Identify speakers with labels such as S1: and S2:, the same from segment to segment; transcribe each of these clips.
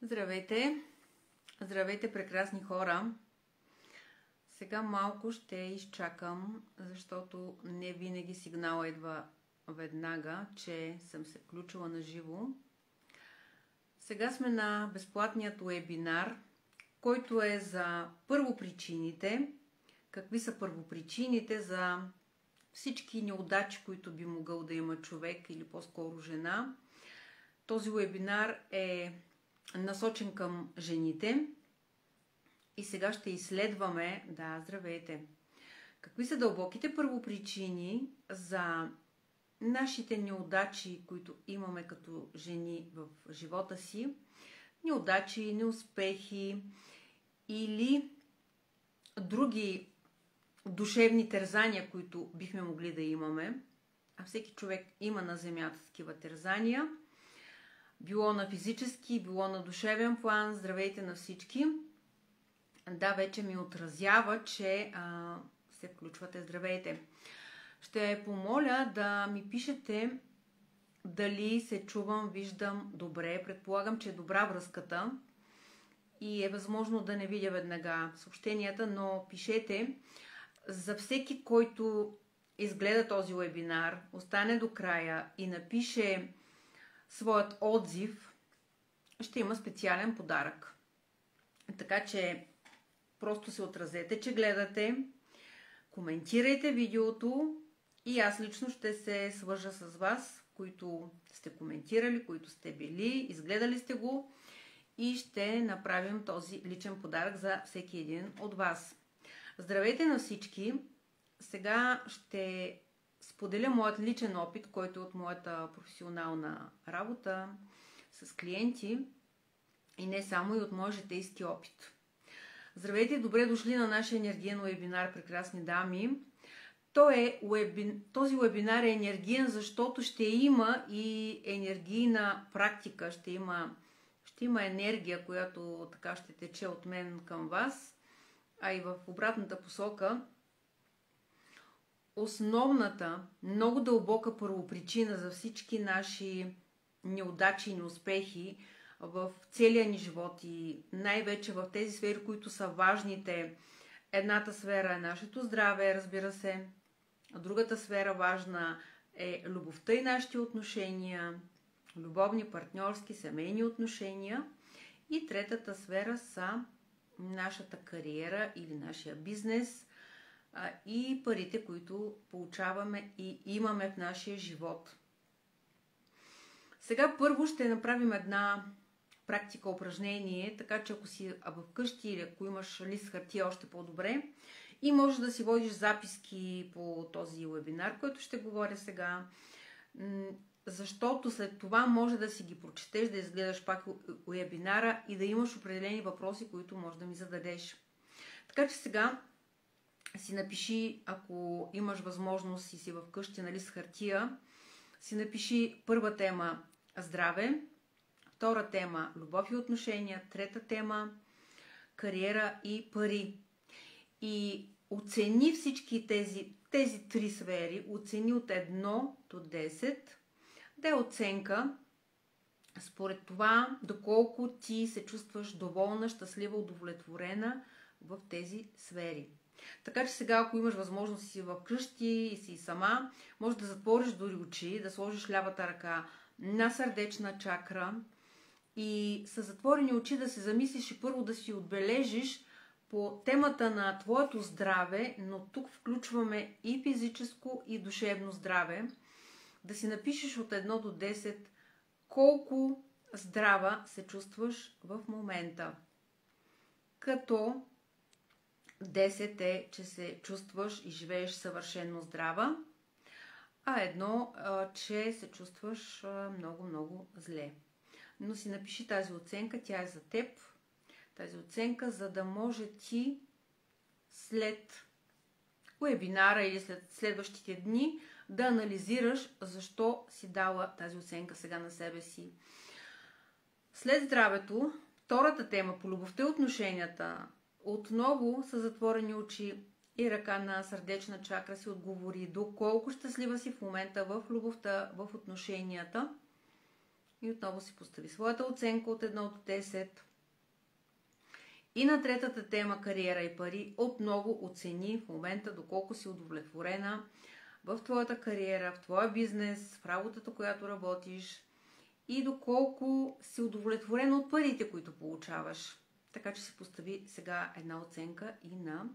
S1: Здравейте! Здравейте, прекрасни хора! Сега малко ще изчакам, защото не винаги сигнала идва веднага, че съм се включила на живо. Сега сме на безплатният уебинар, който е за първопричините. Какви са първопричините за всички неудачи, които би могъл да има човек или по-скоро жена. Този уебинар е насочен към жените и сега ще изследваме, здравейте, какви са дълбоките първопричини за нашите неудачи, които имаме като жени в живота си, неудачи, неуспехи или други душевни тързания, които бихме могли да имаме, а всеки човек има на земята такива тързания, било на физически, било на душевен план. Здравейте на всички! Да, вече ми отразява, че се включвате. Здравейте! Ще помоля да ми пишете дали се чувам, виждам добре. Предполагам, че е добра връзката и е възможно да не видя веднага съобщенията, но пишете. За всеки, който изгледа този вебинар, остане до края и напише своят отзив, ще има специален подарък. Така че просто се отразете, че гледате, коментирайте видеото и аз лично ще се свържа с вас, които сте коментирали, които сте били, изгледали сте го и ще направим този личен подарък за всеки един от вас. Здравейте на всички! Сега ще споделя моят личен опит, който е от моята професионална работа с клиенти и не само, и от моя житейски опит. Здравейте, добре дошли на нашия енергиен уебинар, прекрасни дами. Този уебинар е енергиен, защото ще има и енергийна практика, ще има енергия, която така ще тече от мен към вас, а и в обратната посока. Основната, много дълбока първопричина за всички наши неудачи и неуспехи в целия ни живот и най-вече в тези сфери, които са важните. Едната сфера е нашето здраве, разбира се. Другата сфера важна е любовта и нашите отношения, любовни, партньорски, семейни отношения. И третата сфера са нашата кариера или нашия бизнес и парите, които получаваме и имаме в нашия живот. Сега първо ще направим една практика, упражнение, така че ако си вкъщи или ако имаш лист хартия, още по-добре, и можеш да си водиш записки по този вебинар, който ще говоря сега, защото след това може да си ги прочетеш, да изгледаш пак вебинара и да имаш определени въпроси, които можеш да ми зададеш. Така че сега си напиши, ако имаш възможност и си вкъщи на лист хартия, си напиши първа тема здраве, втора тема любов и отношения, трета тема кариера и пари. И оцени всички тези три сфери, оцени от 1 до 10, да е оценка според това доколко ти се чувстваш доволна, щастлива, удовлетворена в тези сфери. Така че сега, ако имаш възможност си вкъщи и си сама, можеш да затвориш дори очи, да сложиш лявата ръка на сърдечна чакра и с затворени очи да се замислиш и първо да си отбележиш по темата на твоето здраве, но тук включваме и физическо, и душевно здраве, да си напишеш от 1 до 10 колко здрава се чувстваш в момента. Като 10 е, че се чувстваш и живееш съвършено здрава, а 1, че се чувстваш много зле. Но си напиши тази оценка, тя е за теб, тази оценка, за да може ти след вебинара или след следващите дни да анализираш защо си дала тази оценка сега на себе си. След здравето, втората тема по любовта и отношенията, отново са затворени очи и ръка на сърдечна чакра си отговори доколко щастлива си в момента в любовта, в отношенията. И отново си постави своята оценка от 1 до 10. И на третата тема кариера и пари отново оцени в момента доколко си удовлетворена в твоята кариера, в твоя бизнес, в работата, която работиш и доколко си удовлетворена от парите, които получаваш. Така че си постави сега една оценка и на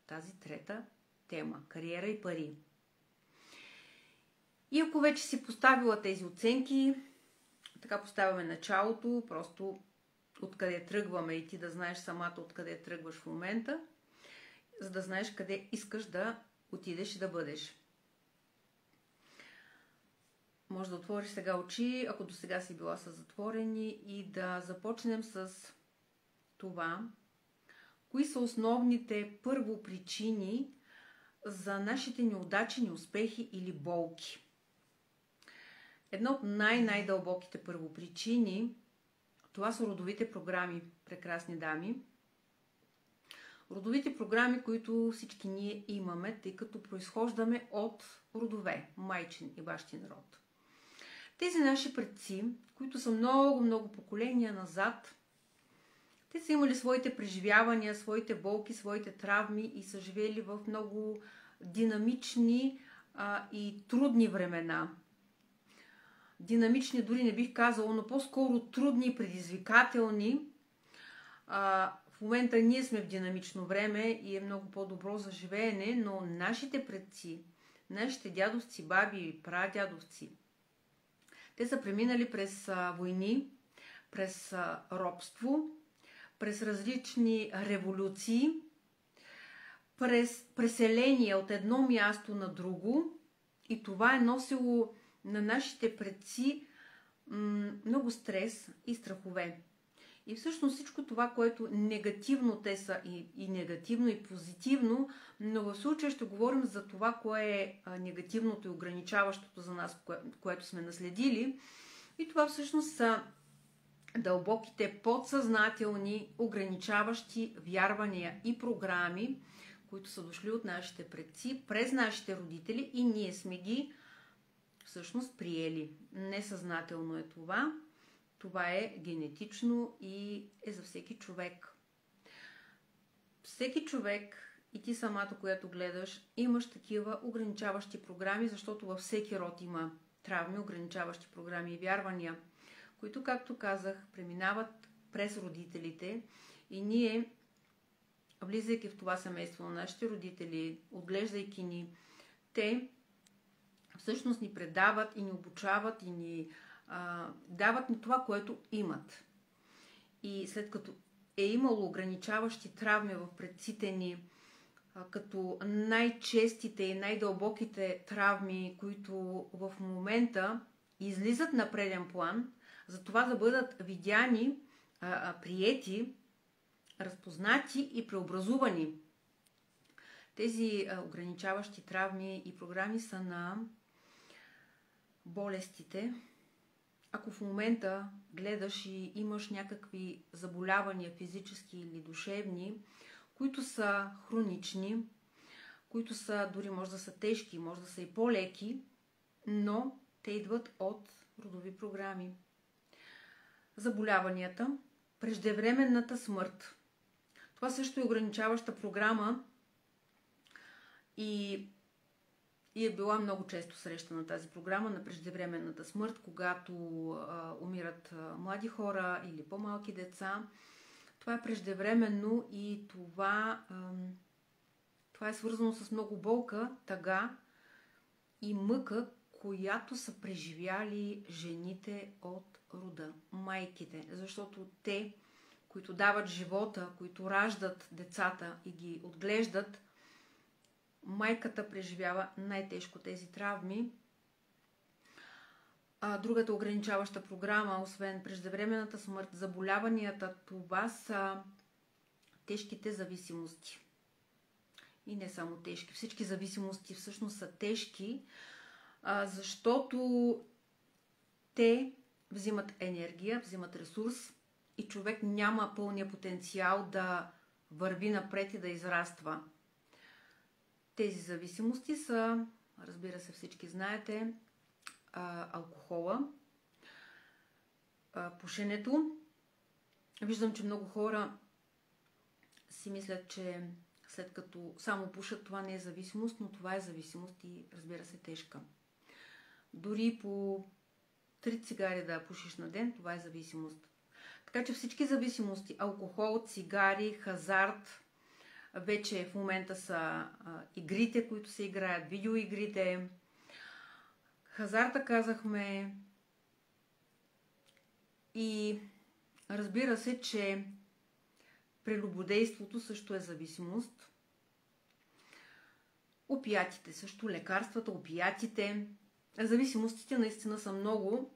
S1: тази трета тема – кариера и пари. И ако вече си поставила тези оценки, така поставяме началото, просто откъде тръгваме и ти да знаеш самата откъде тръгваш в момента, за да знаеш къде искаш да отидеш и да бъдеш. Може да отвориш сега очи, ако до сега си била с затворени, и да започнем с това, кои са основните първопричини за нашите неудачи, неуспехи или болки. Една от най-дълбоките първопричини, това са родовите програми, прекрасни дами. Родовите програми, които всички ние имаме, тъй като произхождаме от родове, майчин и бащин род. Тези наши предци, които са много поколения назад, те са имали своите преживявания, своите болки, своите травми и са живели в много динамични и трудни времена. Динамични дори не бих казала, но по-скоро трудни и предизвикателни. В момента ние сме в динамично време и е много по-добро за живеене, но нашите предци, нашите дядовци, баби, прадядовци, те са преминали през войни, през робство, през различни революции, през преселение от едно място на друго, и това е носило на нашите предци много стрес и страхове. И всъщност всичко това, което негативно те са, и негативно, и позитивно, но в случая ще говорим за това, кое е негативното и ограничаващото за нас, което сме наследили. И това всъщност са дълбоките подсъзнателни ограничаващи вярвания и програми, които са дошли от нашите предци, през нашите родители, и ние сме ги всъщност приели. Несъзнателно е това. Това е генетично и е за всеки човек. Всеки човек, и ти самата, която гледаш, имаш такива ограничаващи програми, защото във всеки род има травми, ограничаващи програми и вярвания, които, както казах, преминават през родителите, и ние, влизайки в това семейство на нашите родители, отглеждайки ни, те всъщност ни предават и ни обучават и ни дават ни това, което имат. И след като е имало ограничаващи травми в предците ни, като най-честите и най-дълбоките травми, които в момента излизат на преден план, за това да бъдат видяни, приети, разпознати и преобразувани. Тези ограничаващи травми и програми са на болестите. Ако в момента гледаш и имаш някакви заболявания, физически или душевни, които са хронични, които са, дори може да са тежки, може да са и по-леки, но те идват от родови програми. Заболяванията, преждевременната смърт. Това също е ограничаваща програма и е била много често срещана тази програма на преждевременната смърт, когато умират млади хора или по-малки деца. Това е преждевременно и това е свързано с много болка, тъга и мъка, която са преживяли жените от рода, майките. Защото те, които дават живота, които раждат децата и ги отглеждат, майката преживява най-тежко тези травми. Другата ограничаваща програма, освен преждевременната смърт, заболяванията, това са тежките зависимости. И не само тежки. Всички зависимости всъщност са тежки, защото те взимат енергия, взимат ресурс и човек няма пълния потенциал да върви напред и да израства. Тези зависимости са, разбира се, всички знаете, алкохола, пушенето. Виждам, че много хора си мислят, че след като само пушат, това не е зависимост, но това е зависимост и разбира се тежка. Дори по 3 цигари да пушиш на ден, това е зависимост. Така че всички зависимости, алкохол, цигари, хазарт, вече в момента са игрите, които се играят, видеоигрите, хазарта казахме и разбира се, че прелюбодейството също е зависимост. Опиатите също, лекарствата, опиатите. Зависимостите наистина са много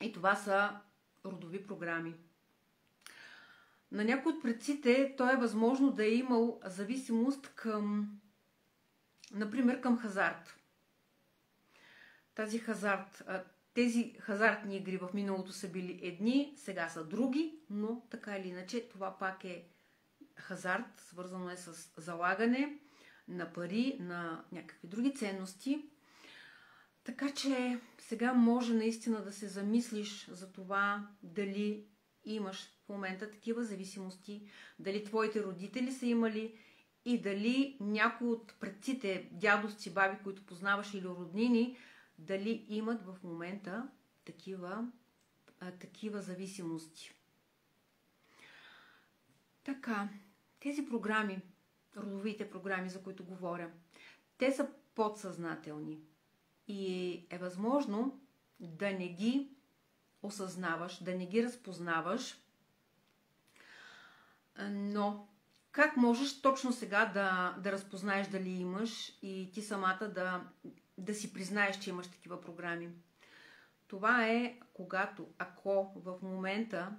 S1: и това са родови програми. На някои от предците то е възможно да е имал зависимост към, например, към хазарт. Тези хазартни игри в миналото са били едни, сега са други, но така или иначе това пак е хазарт, свързано е с залагане на пари, на някакви други ценности. Така че сега може наистина да се замислиш за това дали имаш в момента такива зависимости, дали твоите родители са имали и дали някои от предците, дядовци, баби, които познаваш или роднини, дали имат в момента такива зависимости. Така, тези програми, родовите програми, за които говоря, те са подсъзнателни и е възможно да не ги осъзнаваш, да не ги разпознаваш, но как можеш точно сега да разпознаеш дали имаш и ти самата да си признаеш, че имаш такива програми? Това е ако в момента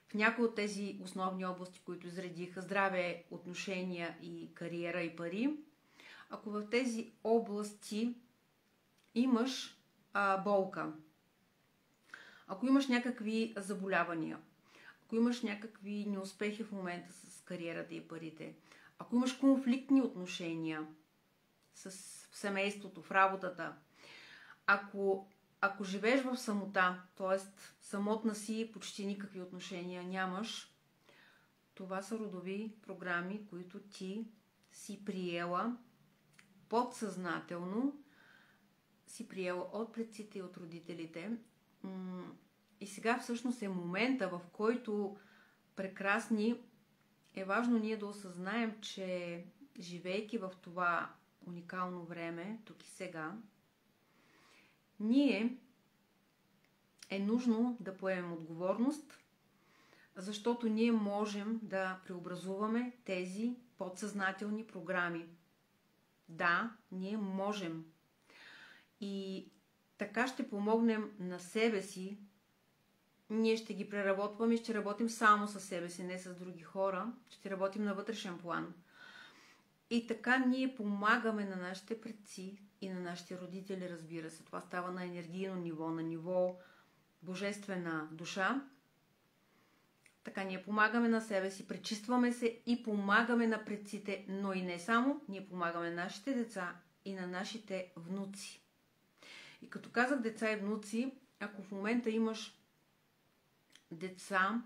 S1: в някои от тези основни области, които изредих, здраве, отношения и кариера и пари, ако в тези области имаш болка, ако имаш някакви заболявания, ако имаш някакви неуспехи в момента с кариерата и парите, ако имаш конфликтни отношения с семейството, в работата, ако живееш в самота, т.е. самотна си, почти никакви отношения нямаш, това са родови програми, които ти си приела подсъзнателно, си приела от предците и от родителите. И сега всъщност е момента, в който прекрасни, е важно ние да осъзнаем, че живейки в това уникално време, тук и сега, ние е нужно да поемем отговорност, защото ние можем да преобразуваме тези подсъзнателни програми. Да, ние можем. И така ще помогнем на себе си. Ние ще ги преработваме, ще работим само със себе си, не с други хора. Ще работим на вътрешен план. И така ние помагаме на нашите предци и на нашите родители, разбира се. Това става на енергийно ниво, на ниво божествена душа. Така ние помагаме на себе си, пречистваме се и помагаме на предците, но и не само, ние помагаме на нашите деца и на нашите внуци. И като казах деца и внуци, ако в момента имаш деца,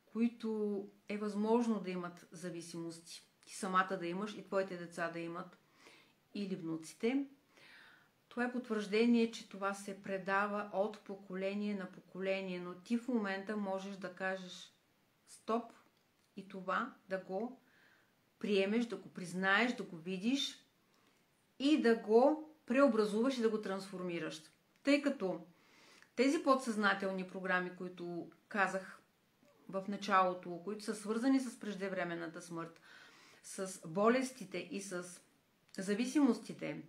S1: които е възможно да имат зависимости, ти самата да имаш и твоите деца да имат, или внуците, това е потвърждение, че това се предава от поколение на поколение, но ти в момента можеш да кажеш стоп и това да го приемеш, да го признаеш, да го видиш и да го преобразуваш и да го трансформираш. Тъй като тези подсъзнателни програми, които казах в началото, които са свързани с преждевременната смърт, с болестите и с зависимостите,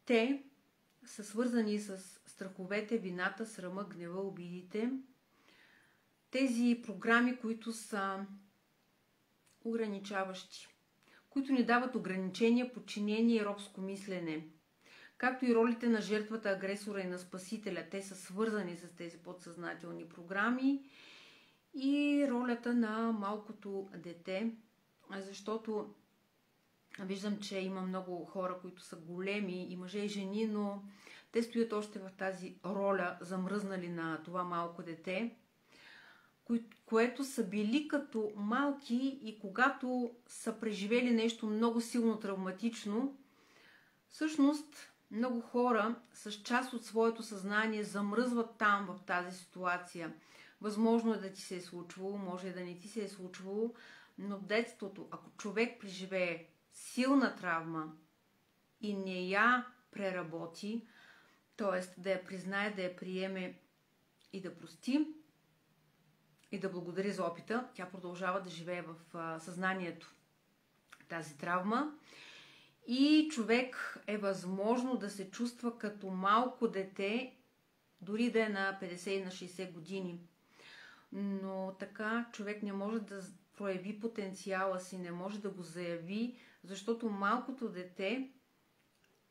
S1: те са свързани с страховете, вината, срама, гнева, обидите. Тези програми, които са ограничаващи, които ни дават ограничения, подчинение и робско мислене, както и ролите на жертвата, агресора и на спасителя. Те са свързани с тези подсъзнателни програми и ролята на малкото дете, защото виждам, че има много хора, които са големи, и мъже и жени, но те стоят още в тази роля, замръзнали на това малко дете, което са били като малки и когато са преживели нещо много силно травматично, всъщност много хора с част от своето съзнание замръзват там, в тази ситуация. Възможно е да ти се е случвало, може и да не ти се е случвало, но в детството, ако човек преживее силна травма и не я преработи, т.е. да я признае, да я приеме и да прости, и да благодари за опита, тя продължава да живее в съзнанието тази травма. И човек е възможно да се чувства като малко дете, дори да е на 50 и на 60 години. Но така човек не може да прояви потенциала си, не може да го заяви, защото малкото дете,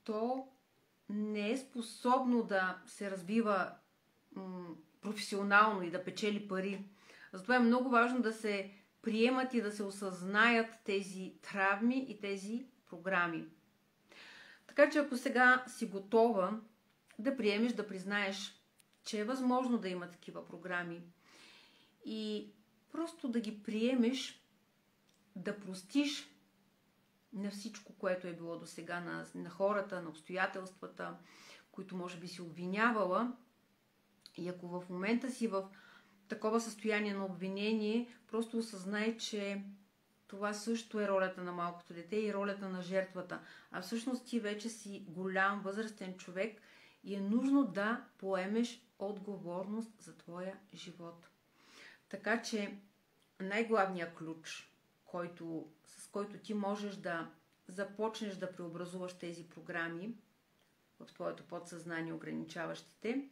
S1: то не е способно да се развива професионално и да печели пари. Затова е много важно да се приемат и да се осъзнаят тези травми и тези програми. Така че ако сега си готова да приемеш, да признаеш, че е възможно да има такива програми и просто да ги приемеш, да простиш на всичко, което е било до сега, на хората, на обстоятелствата, които може би си обвинявала, и ако в момента си в такова състояние на обвинение, просто осъзнай, че това също е ролята на малкото дете и ролята на жертвата. А всъщност ти вече си голям, възрастен човек и е нужно да поемеш отговорност за твоя живот. Така че най-главният ключ, с който ти можеш да започнеш да преобразуваш тези програми в твоето подсъзнание, ограничаващите,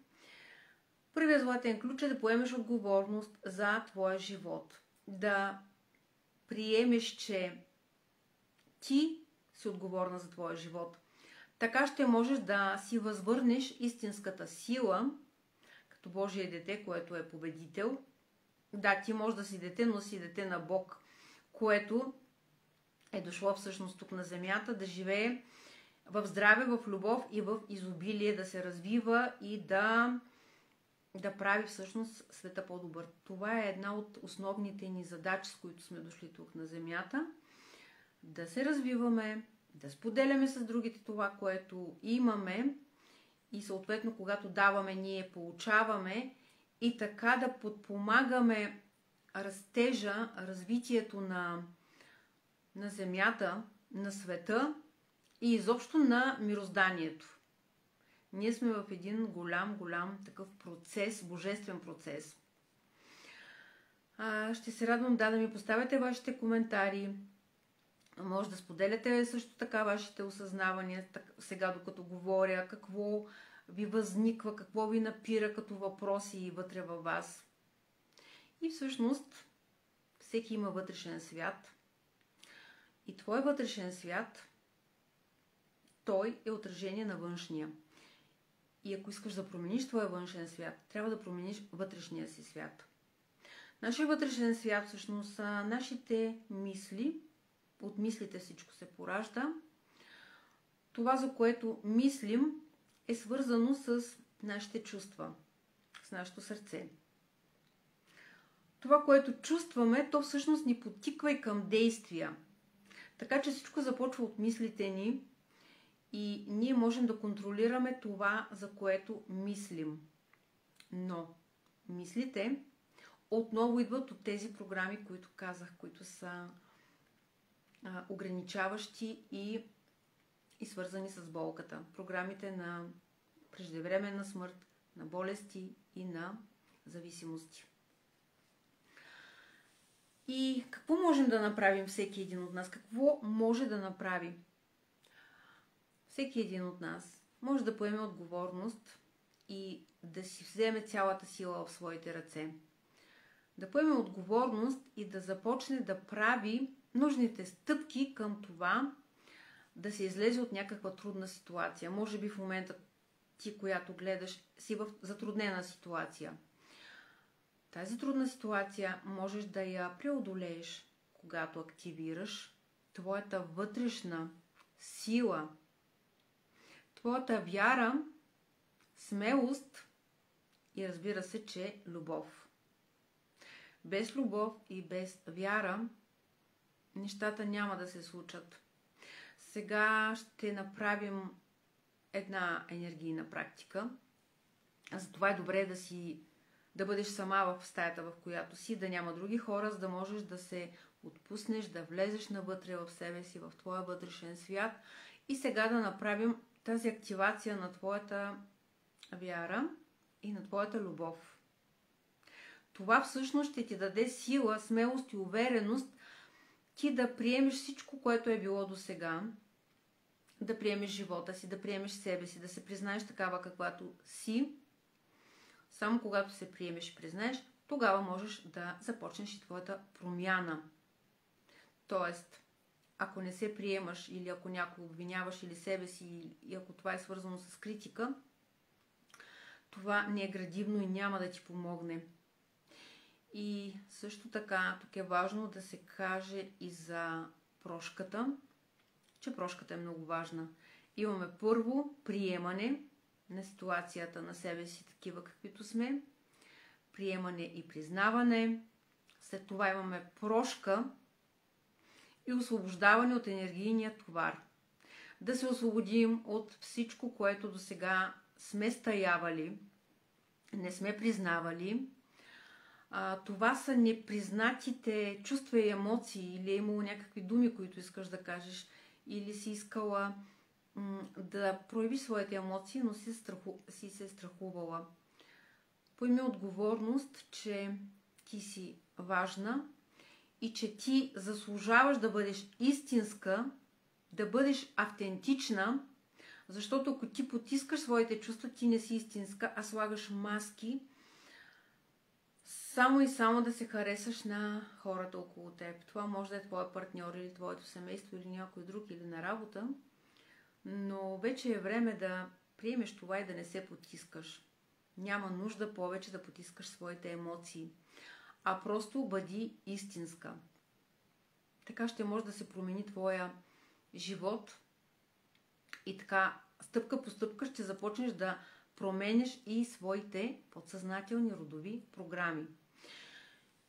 S1: първият златен ключ е да поемеш отговорност за твоя живот. Да приемеш, че ти си отговорна за твоя живот. Така ще можеш да си възвърнеш истинската сила, като Божие дете, което е победител. Да, ти можеш да си дете, но си дете на Бог, което е дошло всъщност тук на земята да живее в здраве, в любов и в изобилие, да се развива и да прави всъщност света по-добър. Това е една от основните ни задачи, с които сме дошли тук на земята. Да се развиваме, да споделяме с другите това, което имаме и съответно, когато даваме, ние получаваме и така да подпомагаме растежа, развитието на земята, на света и изобщо на мирозданието. Ние сме в един голям такъв процес, божествен процес. Ще се радвам да ми поставяте вашите коментари. Може да споделяте също така вашите осъзнавания, сега докато говоря, какво ви възниква, какво ви напира като въпроси вътре във вас. И всъщност всеки има вътрешен свят. И твой вътрешен свят, той е отражение на външния. И ако искаш да промениш твоя външен свят, трябва да промениш вътрешния си свят. Нашия вътрешен свят всъщност са нашите мисли. От мислите всичко се поражда. Това, за което мислим, е свързано с нашите чувства, с нашето сърце. Това, което чувстваме, то всъщност ни подтиква и към действия. Така че всичко започва от мислите ни и ние можем да контролираме това, за което мислим. Но мислите отново идват от тези програми, които казах, които са ограничаващи и свързани с болката. Програмите на преждевременна смърт, на болести и на зависимости. И какво можем да направим всеки един от нас? Какво може да направи? Всеки един от нас може да поеме отговорност и да си вземе цялата сила в своите ръце. Да поеме отговорност и да започне да прави нужните стъпки към това да се излезе от някаква трудна ситуация. Може би в момента ти, която гледаш, си в затруднена ситуация. Тази трудна ситуация можеш да я преодолееш, когато активираш твоята вътрешна сила, твоята вяра смелост и разбира се, че любов. Без любов и без вяра нещата няма да се случат. Сега ще направим една енергийна практика. Затова е добре да бъдеш сама в стаята, в която си, да няма други хора, за да можеш да се отпуснеш, да влезеш навътре в себе си, в твоя вътрешен свят. И сега да направим тази активация на твоята вяра и на твоята любов. Това всъщност ще ти даде сила, смелост и увереност ти да приемеш всичко, което е било до сега, да приемеш живота си, да приемеш себе си, да се признаеш такава каквато си. Само когато се приемеш и признаеш, тогава можеш да започнеш и твоята промяна. Тоест, ако не се приемаш или ако някой обвиняваш или себе си, и ако това е свързано с критика, това не е градивно и няма да ти помогне. И също така, тук е важно да се каже и за прошката, че прошката е много важна. Имаме първо приемане на ситуацията, на себе си такива каквито сме, приемане и признаване, след това имаме прошка и освобождаване от енергийния товар. Да се освободим от всичко, което до сега сме стаявали, не сме признавали. Това са непризнатите чувства и емоции, или е имало някакви думи, които искаш да кажеш, или си искала да проявиш своите емоции, но си се страхувала. Поеми отговорност, че ти си важна и че ти заслужаваш да бъдеш истинска, да бъдеш автентична, защото ако ти потискаш своите чувства, ти не си истинска, а слагаш маски, само и само да се харесаш на хората около теб. Това може да е твоя партньор или твоето семейство или някой друг или на работа, но вече е време да приемеш това и да не се потискаш. Няма нужда повече да потискаш своите емоции, а просто бъди истинска. Така ще може да се промени твоя живот и така стъпка по стъпка ще започнеш да променяш и своите подсъзнателни родови програми.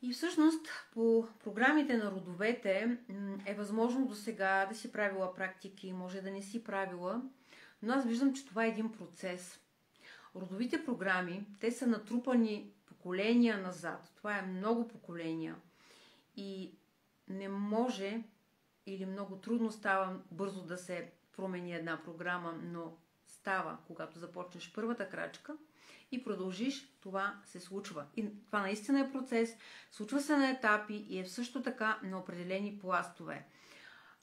S1: И всъщност по програмите на родовете е възможно до сега да си правила практики, може да не си правила, но аз виждам, че това е един процес. Родовите програми, те са натрупани поколения назад. Това е много поколения. И не може или много трудно става бързо да се промени една програма, но става, когато започнеш първата крачка и продължиш, това се случва. И това наистина е процес, случва се на етапи и е също така на определени пластове.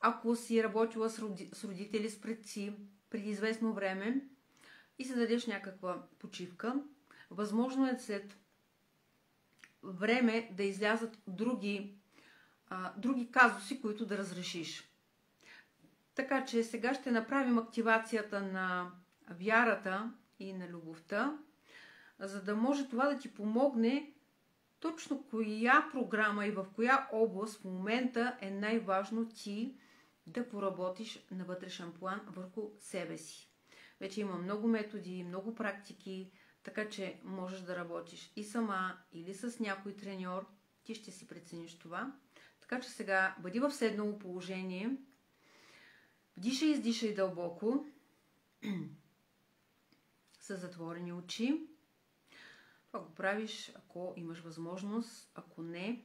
S1: Ако си работила с родители, с предци, преди известно време и се дадеш някаква почивка, възможно е след време да излязат други казуси, които да разрешиш. Така че сега ще направим активацията на вярата и на любовта, за да може това да ти помогне точно коя програма и в коя област в момента е най-важно ти да поработиш на вътрешен план върху себе си. Вече има много методи, много практики, така че можеш да работиш и сама или с някой треньор. Ти ще си прецениш това. Така че сега бъди в седнало положение. Вдишай и издишай дълбоко с затворени очи. Това го правиш, ако имаш възможност. Ако не,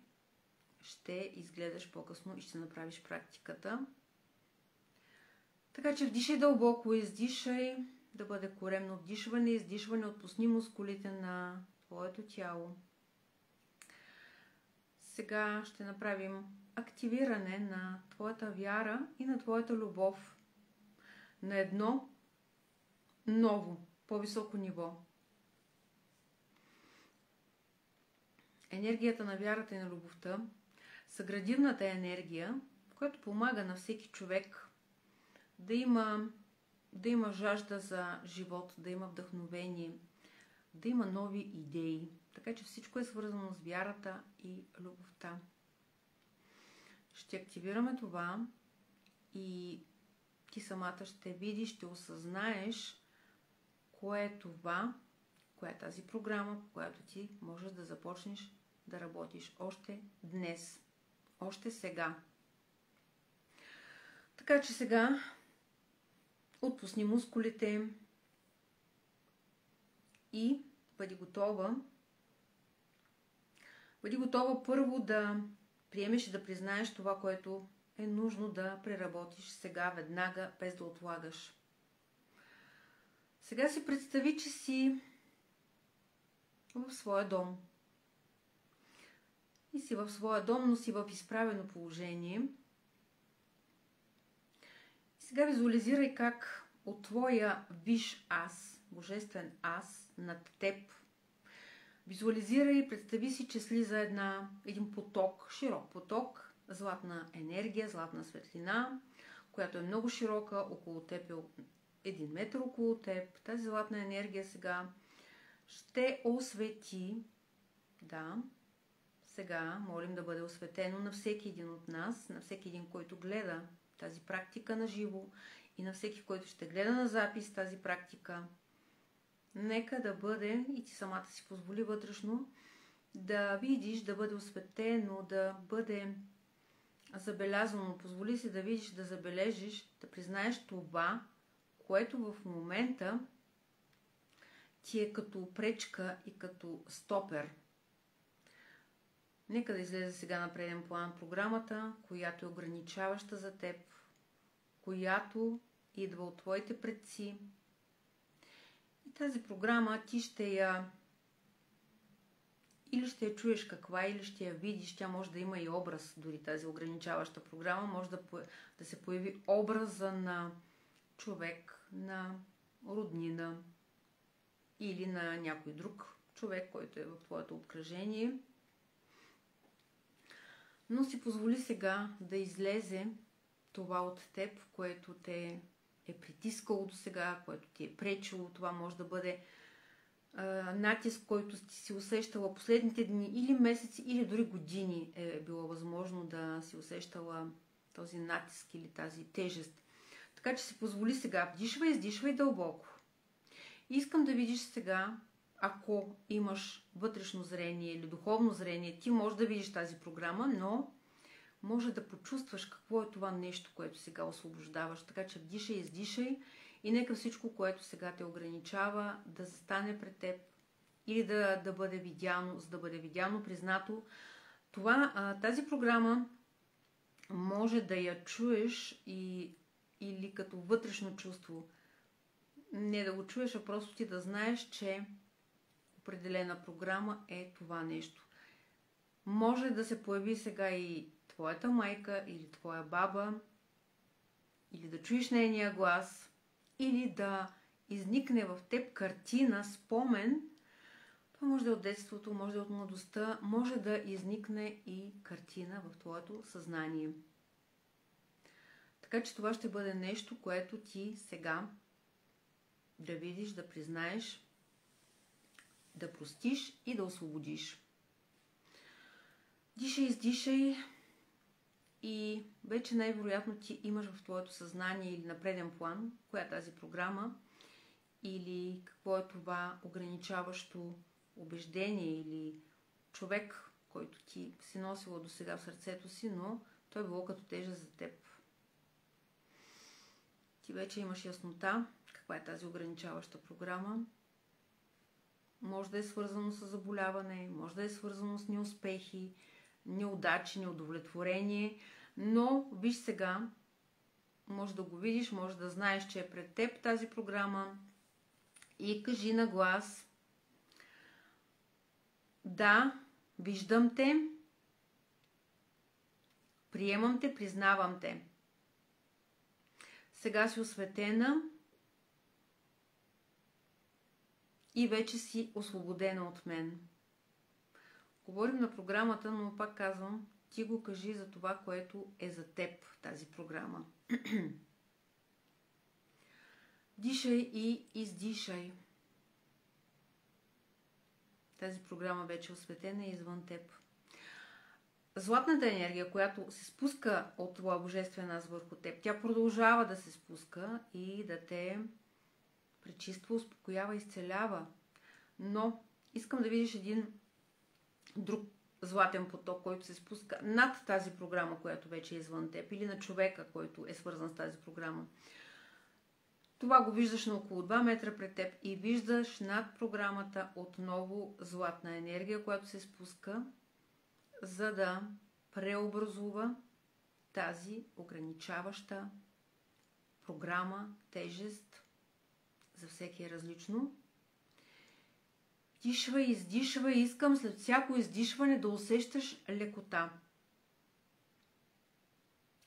S1: ще изгледаш по-късно и ще направиш практиката. Така че вдишай дълбоко, издишай, да бъде коремно вдишване, издишване, отпусни мускулите на твоето тяло. Сега ще направим активиране на твоята вяра и на твоята любов на едно ново, по-високо ниво. Енергията на вярата и на любовта са градивната енергия, която помага на всеки човек да има жажда за живот, да има вдъхновение, да има нови идеи. Така че всичко е свързано с вярата и любовта. Ще активираме това и ти самата ще видиш, ще осъзнаеш кое е това, коя е тази програма, по която ти можеш да започнеш да работиш още днес, още сега. Така че сега отпусни мускулите и бъди готова. Бъди готова първо да приемеш и да признаеш това, което е нужно да преработиш сега, веднага, без да отлагаш. Сега си представи, че си в своя дом. И си в своя дом, но си в изправено положение. И сега визуализирай как от твоя висш аз, божествен аз, над теб, визуализирай и представи си, че слиза един поток, широк поток, златна енергия, златна светлина, която е много широка, около теб е 1 метър около теб. Тази златна енергия сега ще освети, сега молим да бъде осветено на всеки един от нас, на всеки един, който гледа тази практика на живо и на всеки, който ще гледа на запис тази практика. Нека да бъде, и ти самата си позволи вътрешно, да видиш, да бъде осветено, да бъде забелязано. Позволи си да видиш, да забележиш, да признаеш това, което в момента ти е като пречка и като стопер. Нека да излезе сега на преден план програмата, която е ограничаваща за теб, която идва от твоите предци. И тази програма ти или ще я чуеш каква, или ще я видиш. Тя може да има и образ, дори тази ограничаваща програма. Може да се появи образа на човек, на роднина или на някой друг човек, който е в твоето обкръжение. Но си позволи сега да излезе това от теб, което те е притискало до сега, което ти е пречило. Това може да бъде натиск, който ти си усещала последните дни или месеци, или дори години е било възможно да си усещала този натиск или тази тежест. Така че си позволи сега, вдишвай, издишвай дълбоко. И искам да видиш сега, ако имаш вътрешно зрение или духовно зрение, ти можеш да видиш тази програма, но може да почувстваш какво е това нещо, което сега освобождаваш. Така че вдишай, издишай и нека всичко, което сега те ограничава, да застане пред теб или да бъде видяно, за да бъде видяно, признато. Тази програма може да я чуеш или като вътрешно чувство. Не да го чуеш, а просто ти да знаеш, че определена програма е това нещо. Може да се появи сега и твоята майка или твоя баба, или да чуеш нейния глас, или да изникне в теб картина, спомен. Това може да е от детството, може да е от младостта, може да изникне и картина в твоето съзнание. Така че това ще бъде нещо, което ти сега да видиш, да признаеш, да простиш и да освободиш. Дишай, издишай и вече най-вероятно ти имаш в твоето съзнание или на преден план, коя е тази програма или какво е това ограничаващо убеждение или човек, който ти си носила до сега в сърцето си, но той е било като тежест за теб. Ти вече имаш яснота каква е тази ограничаваща програма. Може да е свързано с заболяване, може да е свързано с неуспехи, неудачи, неудовлетворение, но виж сега, може да го видиш, може да знаеш, че е пред теб тази програма и кажи на глас: да, виждам те, приемам те, признавам те. Сега си осветена и вече си освободена от мен. Говорим на програмата, но пак казвам, ти го кажи за това, което е за теб, тази програма. Дишай и издишай. Тази програма вече е осветена и извън теб. Златната енергия, която се спуска от твоя божествен аз върху теб, тя продължава да се спуска и да те пречиства, успокоява, изцелява. Но искам да видиш един друг златен поток, който се спуска над тази програма, която вече е извън теб, или на човека, който е свързан с тази програма. Това го виждаш на около 2 метра пред теб и виждаш над програмата отново златна енергия, която се спуска, за да преобразува тази ограничаваща програма, тежест. За всеки е различно. Дишвай, издишвай. Искам след всяко издишване да усещаш лекота.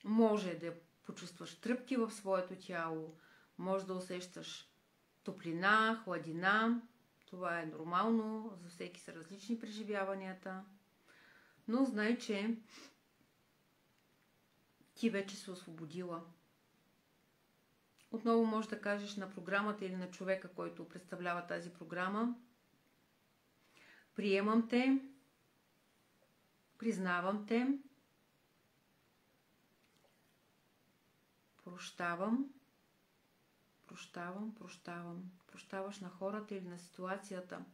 S1: Може да почувстваш тръпки в своето тяло, може да усещаш топлина, хладина. Това е нормално, за всеки са различни преживяванията. Но знай, че ти вече се освободила. Отново можеш да кажеш на програмата или на човека, който представлява тази програма: приемам те, признавам те, прощавам, прощавам. Прощаваш на хората или на ситуацията.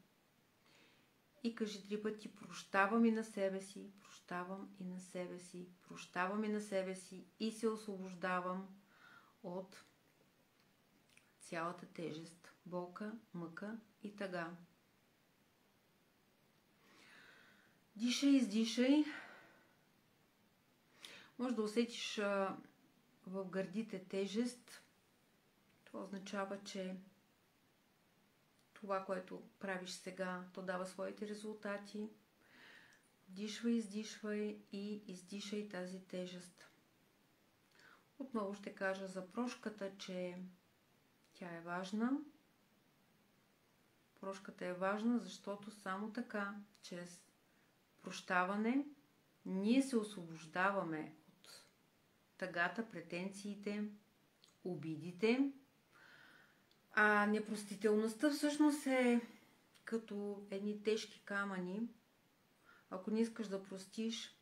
S1: И кажи 3 пъти: прощавам и на себе си, прощавам и на себе си, прощавам и на себе си и се освобождавам от цялата тежест, болка, мъка и тъга. Дишай, издишай. Може да усетиш в гърдите тежест. Това означава, че това, което правиш сега, то дава своите резултати. Дишвай, издишвай и издишай тази тежест. Отново ще кажа за прошката, че тя е важна. Прошката е важна, защото само така, чрез прощаване, ние се освобождаваме от тъгата, претенциите, обидите. А непростителността всъщност е като едни тежки камъни. Ако не искаш да простиш,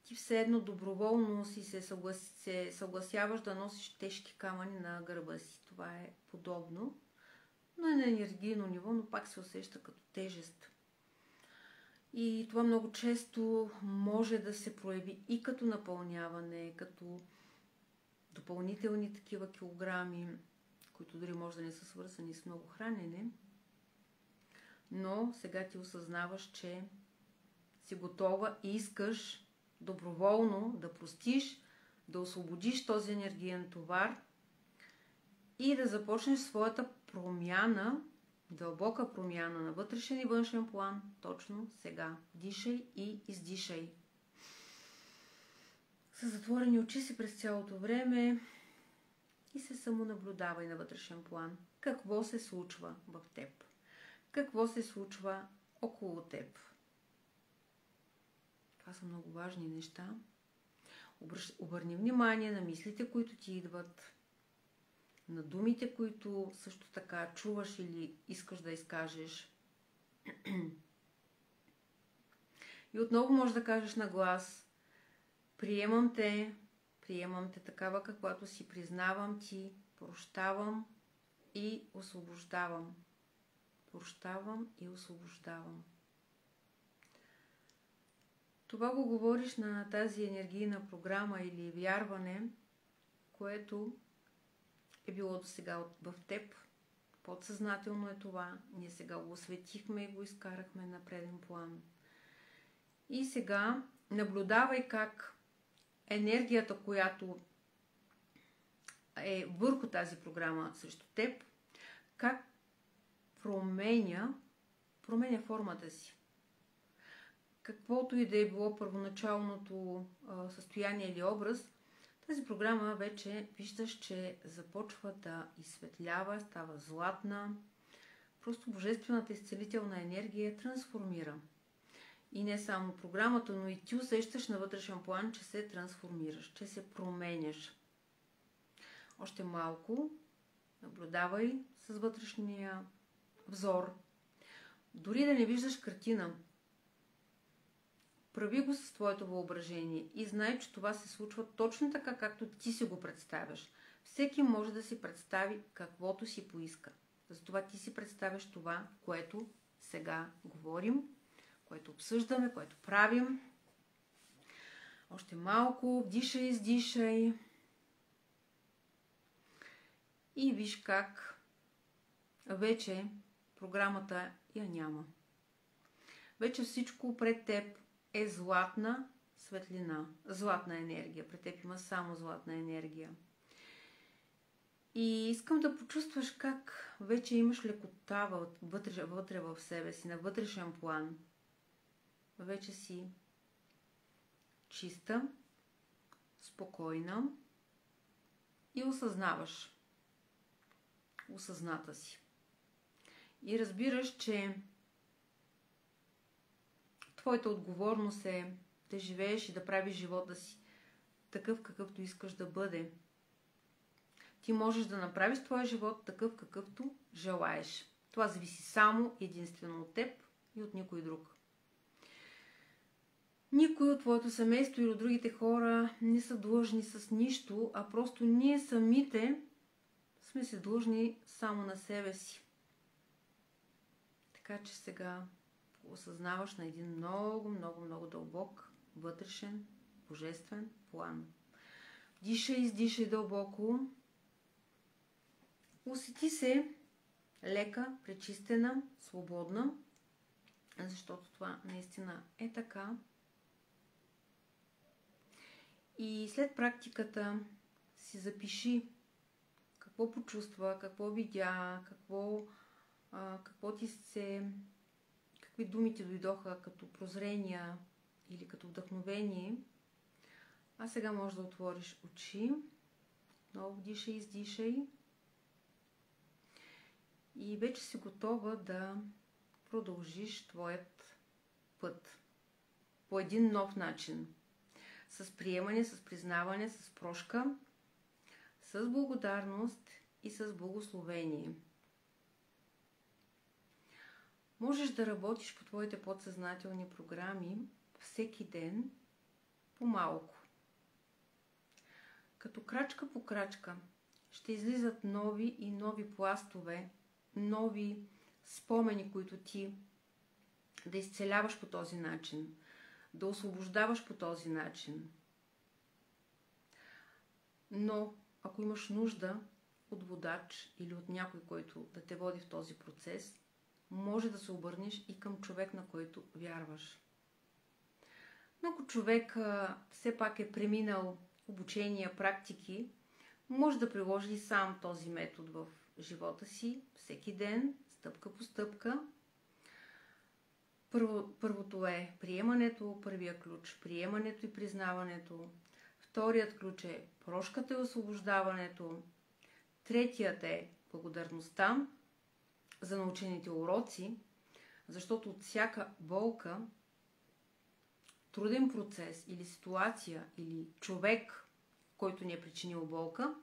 S1: ти все едно доброволно си се съгласяваш да носиш тежки камъни на гърба си. Това е подобно, но е на енергийно ниво, но пак се усеща като тежест. И това много често може да се прояви и като напълняване, като допълнителни такива килограми, които дори може да не са свързани с много хранене. Но сега ти осъзнаваш, че си готова и искаш доброволно да простиш, да освободиш този енергиен товар и да започнеш своята промяна, дълбока промяна на вътрешен и външен план точно сега. Дишай и издишай. С затворени очи си през цялото време и се самонаблюдавай на вътрешен план. Какво се случва в теб? Какво се случва около теб? Това са много важни неща. Обърни внимание на мислите, които ти идват, на думите, които също така чуваш или искаш да изкажеш. И отново можеш да кажеш на глас: приемам те такава каквато си, признавам ти, прощавам и освобождавам. Прощавам и освобождавам. Това го говориш на тази енергийна програма или вярване, което е било до сега в теб. Подсъзнателно е това. Ние сега го осветихме и го изкарахме на преден план. И сега наблюдавай как енергията, която е върху тази програма срещу теб, как променя формата си. Каквото и да е било първоначалното състояние или образ, тази програма вече виждаш, че започва да изсветлява, става златна. Просто божествената изцелителна енергия трансформира. И не само програмата, но и ти усещаш на вътрешен план, че се трансформираш, че се променяш. Още малко наблюдавай с вътрешния взор. Дори да не виждаш картина, прави го с твоето въображение и знай, че това се случва точно така, както ти си го представяш. Всеки може да си представи каквото си поиска. Затова ти си представяш това, което сега говорим, което обсъждаме, което правим. Още малко, вдишай, издишай. И виж как вече програмата я няма. Вече всичко пред теб е златна светлина, златна енергия. Пред теб има само златна енергия. И искам да почувстваш как вече имаш лекота вътре в себе си, на вътрешен план. Вече си чиста, спокойна и осъзнаваш. Осъзната си. И разбираш, че твоята отговорност е да живееш и да правиш живота си такъв, какъвто искаш да бъде. Ти можеш да направиш твоя живот такъв, какъвто желаеш. Това зависи само единствено от теб и от никой друг. Никой от твоето семейство или от другите хора не са длъжни с нищо, а просто ние самите сме се длъжни само на себе си. Така че сега осъзнаваш на един много, много, много дълбок, вътрешен, божествен план. Дишай, издишай дълбоко. Усети се лека, пречистена, свободна, защото това наистина е така. И след практиката си запиши какво почувства, какво видя, какви думи ти дойдоха като прозрения или като вдъхновение. А сега можеш да отвориш очи. Отново вдишай, издишай. И вече си готова да продължиш твоят път по един нов начин. С приемане, с признаване, с прошка, с благодарност и с благословение. Можеш да работиш по твоите подсъзнателни програми всеки ден по-малко. Като крачка по крачка ще излизат нови и нови пластове, нови спомени, които ти да изцеляваш по този начин, да освобождаваш по този начин. Но ако имаш нужда от водач или от някой, който да те води в този процес, може да се обърнеш и към човек, на който вярваш. Но ако човек все пак е преминал обучения, практики, може да приложи сам този метод в живота си, всеки ден, стъпка по стъпка. Първото е приемането, първия ключ, приемането и признаването. Вторият ключ е прошката и освобождаването. Третият е благодарността за научените уроци, защото от всяка болка, труден процес или ситуация, или човек, който ни е причинил болка,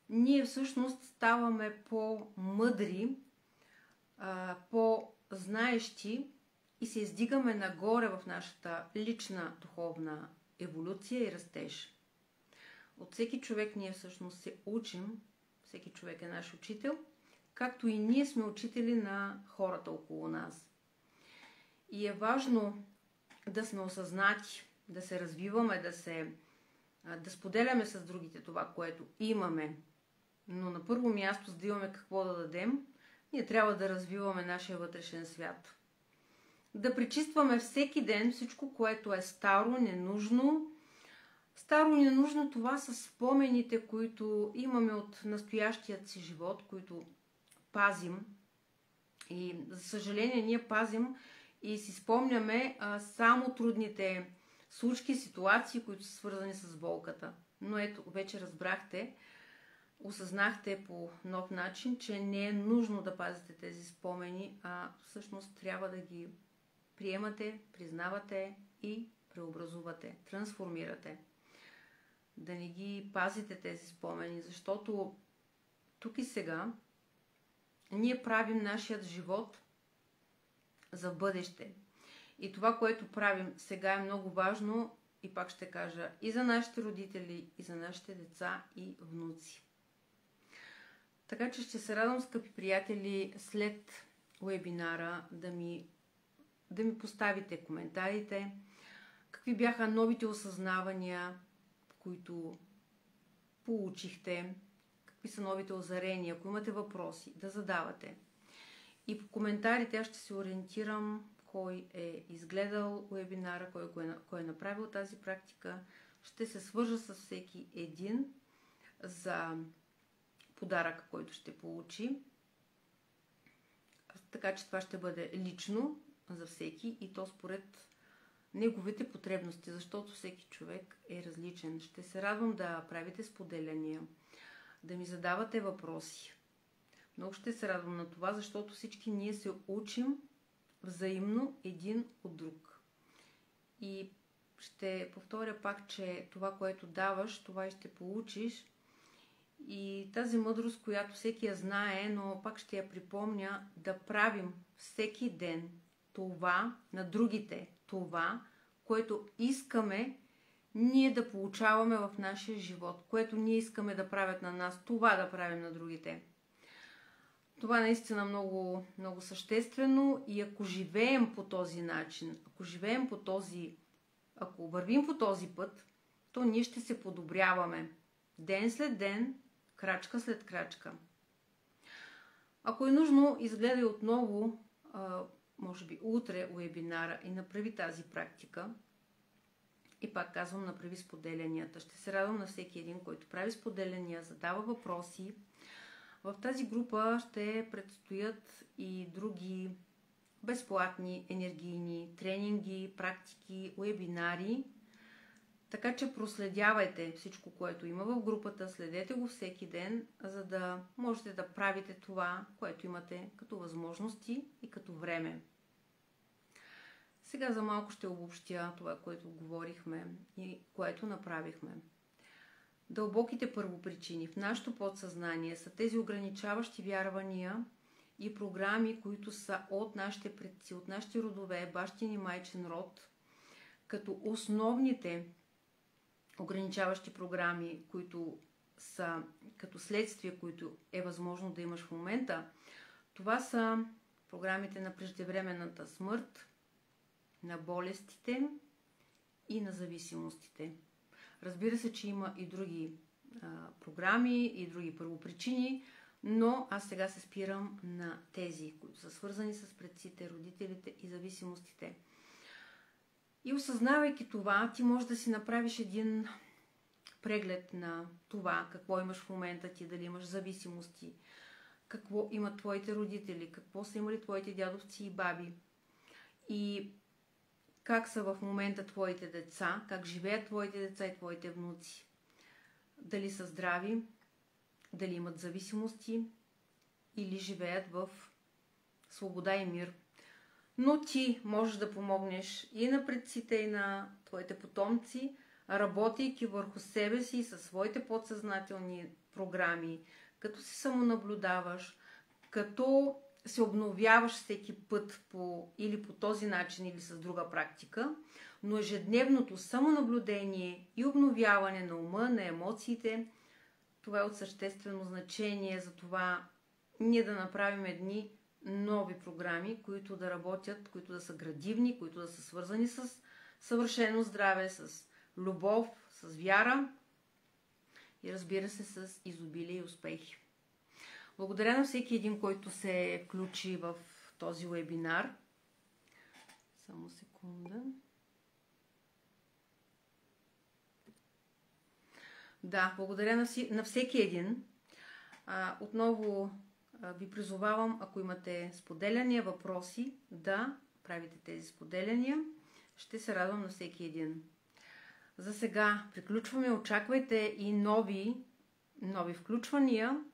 S1: ние всъщност ставаме по-мъдри, по-знаещи и се издигаме нагоре в нашата лична духовна еволюция и растеж. От всеки човек ние всъщност се учим, всеки човек е наш учител, както и ние сме учители на хората около нас. И е важно да сме осъзнати, да се развиваме, да споделяме с другите това, което имаме. Но на първо място, за да имаме какво да дадем, ние трябва да развиваме нашия вътрешен свят. Да пречистваме всеки ден всичко, което е старо, ненужно. Старо и ненужно, това са спомените, които имаме от настоящият си живот, които пазим. И за съжаление ние пазим и си спомняме само трудните случки, ситуации, които са свързани с болката. Но ето, вече разбрахте, осъзнахте по нов начин, че не е нужно да пазите тези спомени, а всъщност трябва да ги приемате, признавате и преобразувате, трансформирате. Да не ги пазите тези спомени, защото тук и сега ние правим нашият живот за бъдеще. И това, което правим сега е много важно, и пак ще кажа, и за нашите родители, и за нашите деца и внуци. Така че ще се радвам, скъпи приятели, след вебинара да ми поставите коментарите, какви бяха новите осъзнавания, които получихте, какви са новите озарения, ако имате въпроси, да задавате. И по коментарите аз ще се ориентирам кой е изгледал вебинара, кой е направил тази практика. Ще се свържа с всеки един за подаръка, който ще получи. Така че това ще бъде лично за всеки и то според неговите потребности, защото всеки човек е различен. Ще се радвам да правите споделяния, да ми задавате въпроси. Много ще се радвам на това, защото всички ние се учим взаимно един от друг. И ще повторя пак, че това, което даваш, това и ще получиш. И тази мъдрост, която всеки я знае, но пак ще я припомня, да правим всеки ден това на другите, това, което искаме ние да получаваме в нашия живот, което ние искаме да правят на нас, това да правим на другите. Това е наистина много, много съществено и ако живеем по този начин, ако вървим по този път, то ние ще се подобряваме ден след ден, крачка след крачка. Ако е нужно, изгледай отново, може би утре вебинара и направи тази практика. И пак казвам, направи споделянията. Ще се радвам на всеки един, който прави споделяния, задава въпроси. В тази група ще предстоят и други безплатни енергийни тренинги, практики, вебинари. Така че проследявайте всичко, което има в групата, следете го всеки ден, за да можете да правите това, което имате като възможности и като време. Сега за малко ще обобщя това, което говорихме и което направихме. Дълбоките първопричини в нашето подсъзнание са тези ограничаващи вярвания и програми, които са от нашите предци, от нашите родове, бащин и майчин род, като основните ограничаващи програми, които са като следствие, които е възможно да имаш в момента, това са програмите на преждевременната смърт, на болестите и на зависимостите. Разбира се, че има и други програми и други първопричини, но аз сега се спирам на тези, които са свързани с предците, родителите и зависимостите. И осъзнавайки това, ти можеш да си направиш един преглед на това, какво имаш в момента ти, дали имаш зависимости, какво имат твоите родители, какво са имали твоите дядовци и баби и как са в момента твоите деца, как живеят твоите деца и твоите внуци. Дали са здрави, дали имат зависимости или живеят в свобода и мир. Но ти можеш да помогнеш и на предците, и на твоите потомци, работейки върху себе си и със своите подсъзнателни програми, като се самонаблюдаваш, като се обновяваш всеки път или по този начин, или с друга практика, но ежедневното самонаблюдение и обновяване на ума, на емоциите, това е от съществено значение за това ние да направим едни нови програми, които да работят, които да са градивни, които да са свързани с съвършено здраве, с любов, с вяра и разбира се с изобилие и успехи. Благодаря на всеки един, който се включи в този вебинар. Само секунда. Да, благодаря на всеки един. Отново ви призовавам, ако имате споделяния, въпроси, да правите тези споделяния. Ще се радвам на всеки един. За сега приключваме. Очаквайте и нови включвания.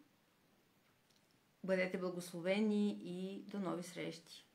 S1: Бъдете благословени и до нови срещи!